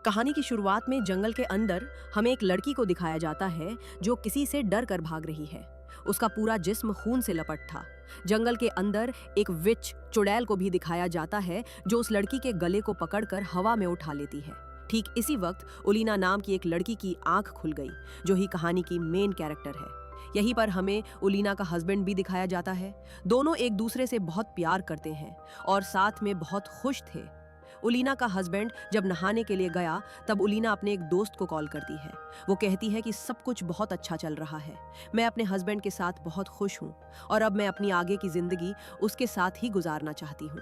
कहानी की शुरुआत में जंगल के अंदर हमें एक लड़की को दिखाया जाता है जो किसी से डर कर भाग रही है। उसका पूरा जिस्म खून से लपट था। जंगल के अंदर एक विच चुड़ैल को भी दिखाया जाता है जो उस लड़की के गले को पकड़कर हवा में उठा लेती है। ठीक इसी वक्त उलीना नाम की एक लड़की की आंख खुल गई जो ही कहानी की मेन कैरेक्टर है। यहीं पर हमें उलीना का हस्बैंड भी दिखाया जाता है। दोनों एक दूसरे से बहुत प्यार करते हैं और साथ में बहुत खुश थे। उलीना का हस्बैंड जब नहाने के लिए गया तब उलीना अपने एक दोस्त को कॉल करती है। वो कहती है कि सब कुछ बहुत अच्छा चल रहा है, मैं अपने हस्बैंड के साथ बहुत खुश हूँ और अब मैं अपनी आगे की जिंदगी उसके साथ ही गुजारना चाहती हूँ।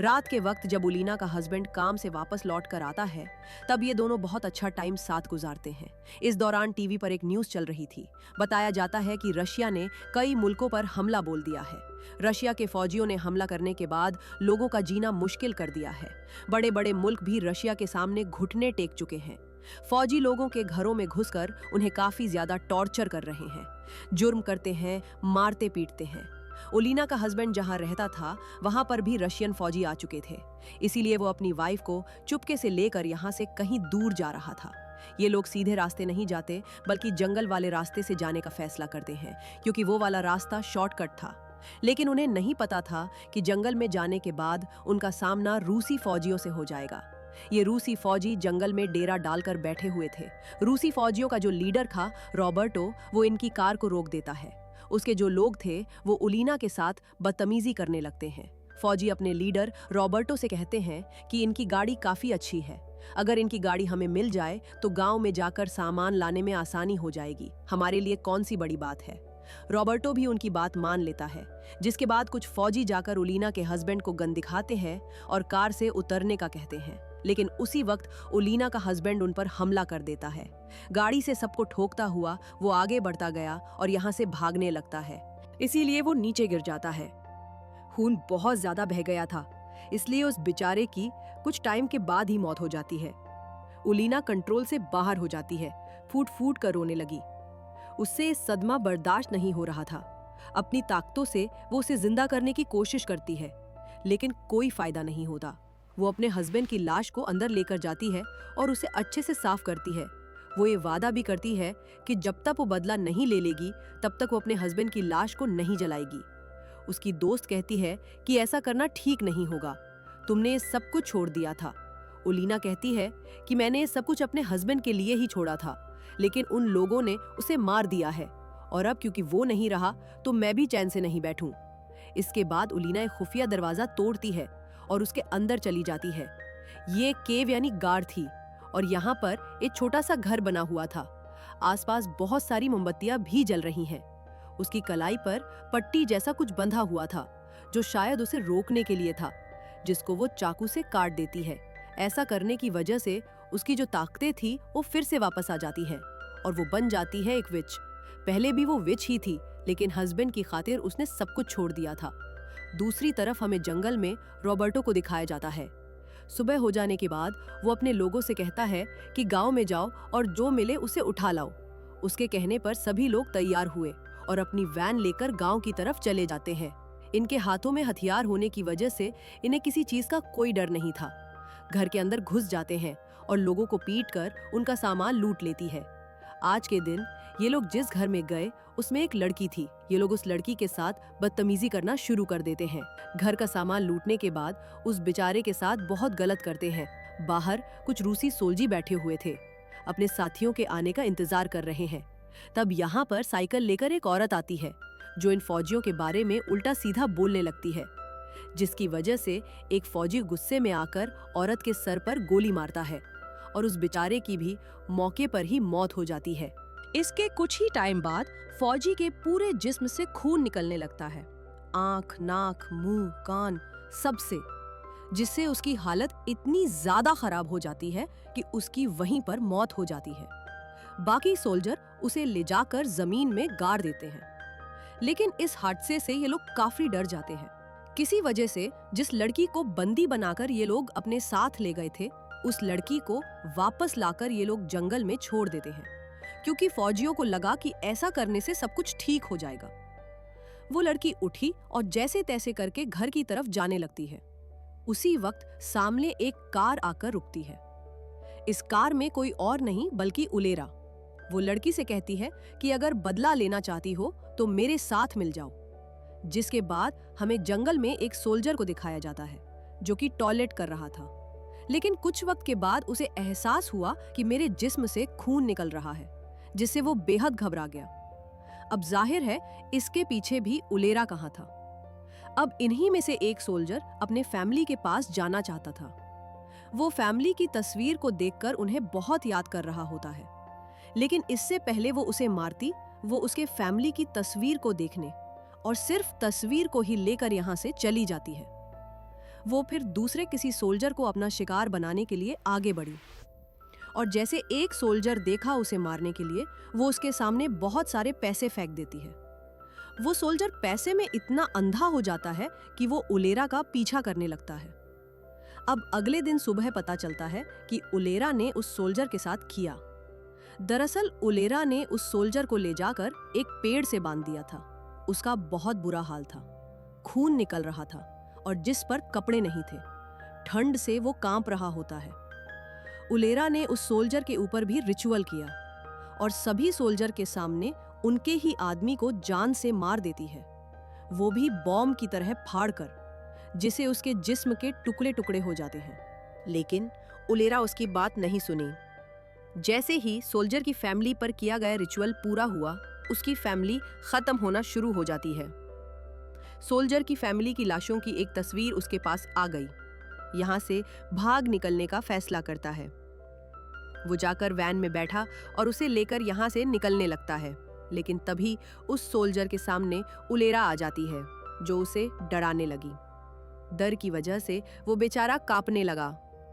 रात के वक्त जब उलीना का हस्बैंड काम से वापस लौट कर आता है तब ये दोनों बहुत अच्छा टाइम साथ गुजारते हैं। इस दौरान टीवी पर एक न्यूज़ चल रही थी। बताया जाता है कि रशिया ने कई मुल्कों पर हमला बोल दिया है। रशिया के फौजियों ने हमला करने के बाद लोगों का जीना मुश्किल कर दिया है। बड़े बड़े मुल्क भी रशिया के सामने घुटने टेक चुके हैं। फौजी लोगों के घरों में घुसकर उन्हें काफी ज्यादा टॉर्चर कर रहे हैं, जुर्म करते हैं, मारते पीटते हैं। उलीना का हस्बैंड जहां रहता था वहां पर भी रशियन फौजी आ चुके थे, इसीलिए वो अपनी वाइफ को चुपके से लेकर यहां से कहीं दूर जा रहा था। ये लोग सीधे रास्ते नहीं जाते बल्कि जंगल वाले रास्ते से जाने का फैसला करते हैं क्योंकि वो वाला रास्ता शॉर्टकट था। लेकिन उन्हें नहीं पता था कि जंगल में जाने के बाद उनका सामना रूसी फौजियों से हो जाएगा। ये रूसी फौजी जंगल में डेरा डालकर बैठे हुए थे। रूसी फौजियों का जो लीडर था रॉबर्टो, वो इनकी कार को रोक देता है। उसके जो लोग थे वो उलीना के साथ बदतमीजी करने लगते हैं। फौजी अपने लीडर रॉबर्टो से कहते हैं कि इनकी गाड़ी काफी अच्छी है, अगर इनकी गाड़ी हमें मिल जाए तो गांव में जाकर सामान लाने में आसानी हो जाएगी, हमारे लिए कौन सी बड़ी बात है। रॉबर्टो भी उनकी बात मान लेता है, जिसके बाद कुछ फौजी जाकर उलीना के हस्बैंड को गन दिखाते हैं और कार से उतरने का कहते हैं। लेकिन उसी वक्त उलीना का हस्बैंड उन पर हमला कर देता है। गाड़ी से सबको ठोकता हुआ वो आगे बढ़ता गया और यहाँ से भागने लगता है, इसीलिए वो नीचे गिर जाता है। खून बहुत ज्यादा बह गया था, इसलिए उस बेचारे की कुछ टाइम के बाद ही मौत हो जाती है। उलीना कंट्रोल से बाहर हो जाती है, फूट फूट कर रोने लगी। उससे सदमा बर्दाश्त नहीं हो रहा था। अपनी ताकतों से वो उसे जिंदा करने की कोशिश करती है, लेकिन कोई फायदा नहीं होता। वो अपने हस्बैंड की लाश को अंदर लेकर जाती है और उसे अच्छे से साफ करती है। वो ये वादा भी करती है कि जब तक वो बदला नहीं ले लेगी तब तक वो अपने हस्बैंड की लाश को नहीं जलाएगी। उसकी दोस्त कहती है कि ऐसा करना ठीक नहीं होगा, तुमने ये सब कुछ छोड़ दिया था। उलीना कहती है कि मैंने ये सब कुछ अपने हस्बैंड के लिए ही छोड़ा था, लेकिन उन लोगों ने उसे मार दिया है और अब क्योंकि वो नहीं रहा तो मैं भी चैन से नहीं बैठूं। इसके बाद उलीना एक खुफिया दरवाजा तोड़ती है और उसके अंदर चली जाती है। ये केव यानी गार थी और यहाँ पर एक छोटा सा घर बना हुआ था। आसपास बहुत सारी मोमबत्तियां भी जल रही हैं। उसकी कलाई पर पट्टी जैसा कुछ बंधा हुआ था जो शायद उसे रोकने के लिए था, जिसको वो चाकू से काट देती है। ऐसा करने की वजह से उसकी जो ताकतें थी वो फिर से वापस आ जाती है और वो बन जाती है एक विच। पहले भी वो विच ही थी, लेकिन हस्बैंड की खातिर उसने सब कुछ छोड़ दिया था। दूसरी तरफ हमें जंगल में रॉबर्टो को दिखाया जाता है। सुबह हो जाने के बाद वो अपने लोगों से कहता है कि गांव में जाओ और जो मिले उसे उठा लाओ। उसके कहने पर सभी लोग तैयार हुए और अपनी वैन लेकर गांव की तरफ चले जाते हैं। इनके हाथों में हथियार होने की वजह से इन्हें किसी चीज का कोई डर नहीं था। घर के अंदर घुस जाते हैं और लोगों को पीटकर उनका सामान लूट लेती है। आज के दिन ये लोग जिस घर में गए उसमें एक लड़की थी। ये लोग उस लड़की के साथ बदतमीजी करना शुरू कर देते हैं। घर का सामान लूटने के बाद उस बेचारे के साथ बहुत गलत करते हैं। बाहर कुछ रूसी सोल्जी बैठे हुए थे, अपने साथियों के आने का इंतजार कर रहे हैं। तब यहाँ पर साइकिल लेकर एक औरत आती है जो इन फौजियों के बारे में उल्टा सीधा बोलने लगती है, जिसकी वजह से एक फौजी गुस्से में आकर औरत के सर पर गोली मारता है और उस बेचारे की भी मौके पर ही मौत हो जाती है। इसके कुछ ही टाइम बाद फौजी के पूरे जिस्म से खून निकलने लगता है, आंख, नाक, मुंह, कान, सबसे, जिससे उसकी हालत इतनी ज्यादा खराब हो जाती है कि उसकी वहीं पर मौत हो जाती है। बाकी सोल्जर उसे ले जाकर जमीन में गाड़ देते हैं। लेकिन इस हादसे से ये लोग काफी डर जाते हैं। किसी वजह से जिस लड़की को बंदी बनाकर ये लोग अपने साथ ले गए थे, उस लड़की को वापस लाकर ये लोग जंगल में छोड़ देते हैं, क्योंकि फौजियों को लगा कि ऐसा करने से सब कुछ ठीक हो जाएगा। वो लड़की उठी और जैसे तैसे करके घर की तरफ जाने लगती है। उसी वक्त सामने एक कार आकर रुकती है। इस कार में कोई और नहीं बल्कि उलेरा। वो लड़की से कहती है कि अगर बदला लेना चाहती हो तो मेरे साथ मिल जाओ। जिसके बाद हमें जंगल में एक सोल्जर को दिखाया जाता है जो कि टॉयलेट कर रहा था, लेकिन कुछ वक्त के बाद उसे एहसास हुआ कि मेरे जिस्म से खून निकल रहा है, जिससे वो बेहद घबरा गया। अब जाहिर है इसके पीछे भी उलेरा कहाँ था। अब इन्हीं में से एक सोल्जर अपने फैमिली के पास जाना चाहता था। वो फैमिली की तस्वीर को देखकर उन्हें बहुत याद कर रहा होता है, लेकिन इससे पहले वो उसे मारती, वो उसके फैमिली की तस्वीर को देखने और सिर्फ तस्वीर को ही लेकर यहाँ से चली जाती है। वो फिर दूसरे किसी सोल्जर को अपना शिकार बनाने के लिए आगे बढ़ी और जैसे एक सोल्जर देखा उसे मारने के लिए, वो उसके सामने बहुत सारे पैसे फेंक देती है। वो सोल्जर पैसे में इतना अंधा हो जाता है कि वो उलेरा का पीछा करने लगता है। अब अगले दिन सुबह पता चलता है कि उलेरा ने उस सोल्जर के साथ किया। दरअसल उलेरा ने उस सोल्जर को ले जाकर एक पेड़ से बांध दिया था। उसका बहुत बुरा हाल था, खून निकल रहा था और जिस पर कपड़े नहीं थे। ठंड से वो कांप रहा होता है। उलेरा ने उस सोल्जर के ऊपर भी रिचुअल किया और सभी सोल्जर के सामने उनके ही आदमी को जान से मार देती है, वो भी बॉम्ब की तरह फाड़कर, जिसे उसके जिस्म के टुकड़े टुकड़े हो जाते हैं। लेकिन उलेरा उसकी बात नहीं सुनी। जैसे ही सोल्जर की फैमिली पर किया गया रिचुअल पूरा हुआ, उसकी फैमिली खत्म होना शुरू हो जाती है। सोल्जर की फैमिली की लाशों की एक तस्वीर उसके पास आ गई। यहाँ से भाग निकलने का फैसला करता है। वो जाकर वैन में बैठा और उसे लेकर यहाँ से निकलने लगता है, लेकिन तभी उस सोल्जर के सामने उलेरा आ जाती है जो उसे डराने लगी। डर की वजह से वो बेचारा कांपने लगा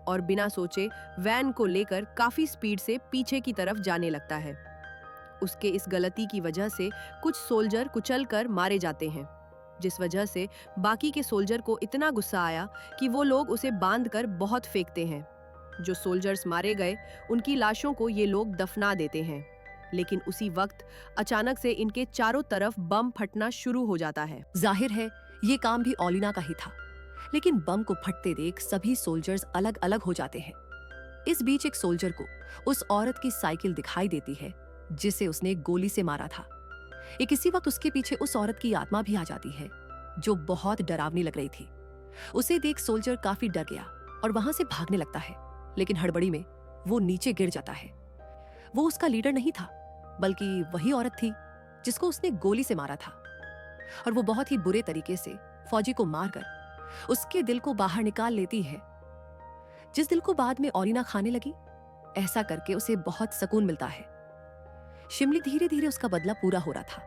और बिना सोचे वैन को लेकर काफी स्पीड से पीछे की तरफ जाने लगता है। उसके इस गलती की वजह से कुछ सोल्जर कुचलकर मारे जाते हैं, जिस वजह से बाकी के सोल्जर को इतना गुस्सा आया कि वो लोग उसे बांधकर बहुत फेंकते हैं। जो सोल्जर्स मारे गए उनकी लाशों को ये लोग दफना देते हैं, लेकिन उसी वक्त अचानक से इनके चारों तरफ बम फटना शुरू हो जाता है। जाहिर है ये काम भी ओलिना का ही था, लेकिन बम को फटते देख सभी सोल्जर्स अलग अलग हो जाते हैं। इस बीच एक सोल्जर को उस औरत की साइकिल दिखाई देती है जिसे उसने गोली से मारा था। एक इसी वक्त उसके पीछे उस औरत की आत्मा भी आ जाती है जो बहुत डरावनी लग रही थी। उसे देख सोल्जर काफी डर गया और वहां से भागने लगता है, लेकिन हड़बड़ी में वो नीचे गिर जाता है। वो उसका लीडर नहीं था, बल्कि वही औरत थी जिसको उसने गोली से मारा था, और वो बहुत ही बुरे तरीके से फौजी को मारकर उसके दिल को बाहर निकाल लेती है, जिस दिल को बाद में ओलिना खाने लगी। ऐसा करके उसे बहुत सुकून मिलता है। शिमली धीरे धीरे उसका बदला पूरा हो रहा था।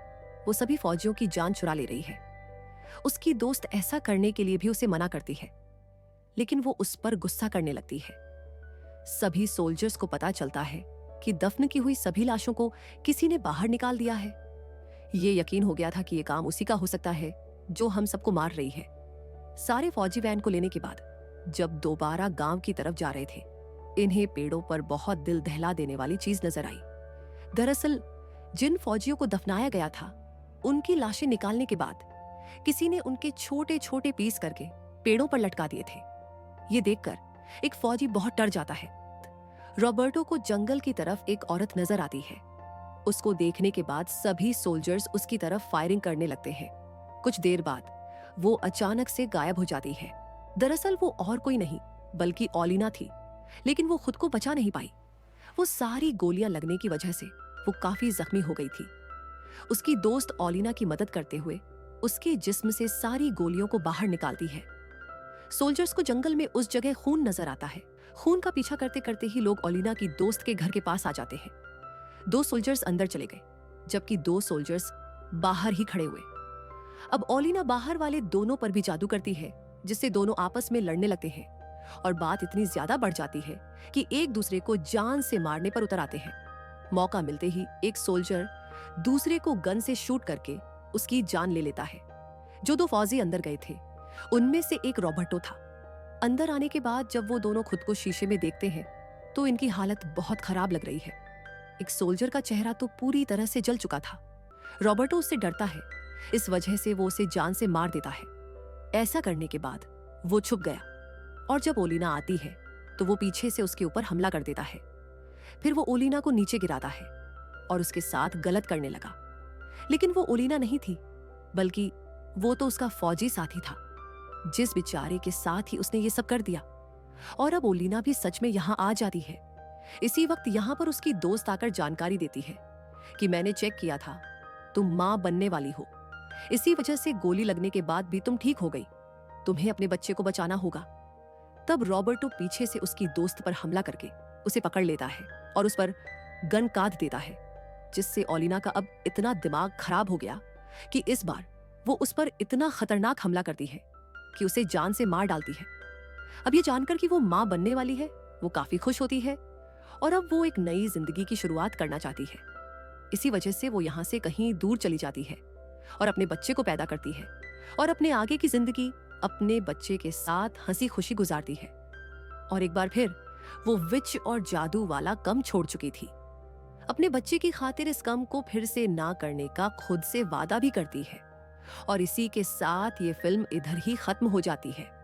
वो सभी फौजियों की जान चुरा ले रही है। उसकी दोस्त ऐसा करने के लिए भी उसे मना करती है, लेकिन वो उस पर गुस्सा करने लगती है। सभी सोल्जर्स को पता चलता है कि दफन की हुई सभी लाशों को किसी ने बाहर निकाल दिया है। ये यकीन हो गया था कि ये काम उसी का हो सकता है जो हम सबको मार रही है। सारे फौजी वैन को लेने के बाद जब दोबारा गांव की तरफ जा रहे थे, इन्हें पेड़ों पर बहुत दिल दहला देने वाली चीज नजर आई। दरअसल जिन फौजियों को दफनाया गया था, उनकी लाशें निकालने के बाद किसी ने उनके छोटे छोटे पीस करके पेड़ों पर लटका दिए थे। ये देखकर एक फौजी बहुत डर जाता है। रॉबर्टो को जंगल की तरफ एक औरत नजर आती है। उसको देखने के बाद सभी सोल्जर्स उसकी तरफ फायरिंग करने लगते हैं। कुछ देर बाद वो अचानक से गायब हो जाती है। दरअसल वो और कोई नहीं बल्कि ओलिना थी, लेकिन वो खुद को बचा नहीं पाई। वो सारी गोलियां लगने की वजह से वो काफी जख्मी हो गई थी। उसकी दोस्त ओलिना की मदद करते हुए उसके जिस्म से सारी गोलियों को बाहर निकालती है। सोल्जर्स को जंगल में उस जगह खून नजर आता है। खून का पीछा करते करते ही लोग ओलिना की दोस्त के घर के पास आ जाते हैं। 2 सोल्जर्स अंदर चले गए, जबकि 2 सोल्जर्स बाहर ही खड़े हुए। अब ओलिना बाहर वाले दोनों पर भी जादू करती है, जिससे दोनों आपस में लड़ने लगते हैं और बात इतनी ज्यादा बढ़ जाती है कि एक दूसरे को जान से मारने पर उतर आते हैं। मौका मिलते ही एक सोल्जर दूसरे को गन से शूट करके उसकी जान ले लेता है। जो 2 फौजी अंदर गए थे उनमें से एक रॉबर्टो था। अंदर आने के बाद जब वो दोनों खुद को शीशे में देखते हैं तो इनकी हालत बहुत खराब लग रही है। एक सोल्जर का चेहरा तो पूरी तरह से जल चुका था। रॉबर्टो उससे डरता है, इस वजह से वो उसे जान से मार देता है। ऐसा करने के बाद वो छुप गया और जब ओलिना आती है तो वो पीछे से उसके ऊपर हमला कर देता है। फिर वो ओलिना को नीचे गिराता है और उसके साथ गलत करने लगा। लेकिन वो ओलिना नहीं थी, बल्कि वो तो उसका फौजी साथी था, जिस बेचारे के साथ ही उसने ये सब कर दिया। और अब ओलिना भी सच में यहाँ आ जाती है। इसी वक्त यहाँ पर उसकी दोस्त आकर जानकारी देती है कि मैंने चेक किया था, तुम माँ बनने वाली हो। इसी वजह से गोली लगने के बाद भी तुम ठीक हो गई। तुम्हें अपने बच्चे को बचाना होगा। तब रॉबर्टो पीछे से उसकी दोस्त पर हमला करके उसे पकड़ लेता है और उस पर गन काट देता है, जिससे ओलिना का अब इतना दिमाग खराब हो गया कि इस बार वो उस पर इतना खतरनाक हमला करती है कि उसे जान से मार डालती है। अब ये जानकर कि वो माँ बनने वाली है, वो काफी खुश होती है और अब वो एक नई जिंदगी की शुरुआत करना चाहती है। इसी वजह से वो यहाँ से कहीं दूर चली जाती है और अपने बच्चे को पैदा करती है और अपने आगे की जिंदगी अपने बच्चे के साथ हंसी खुशी गुजारती है। और एक बार फिर वो विच और जादू वाला कम छोड़ चुकी थी। अपने बच्चे की खातिर इस कम को फिर से ना करने का खुद से वादा भी करती है। और इसी के साथ ये फिल्म इधर ही खत्म हो जाती है।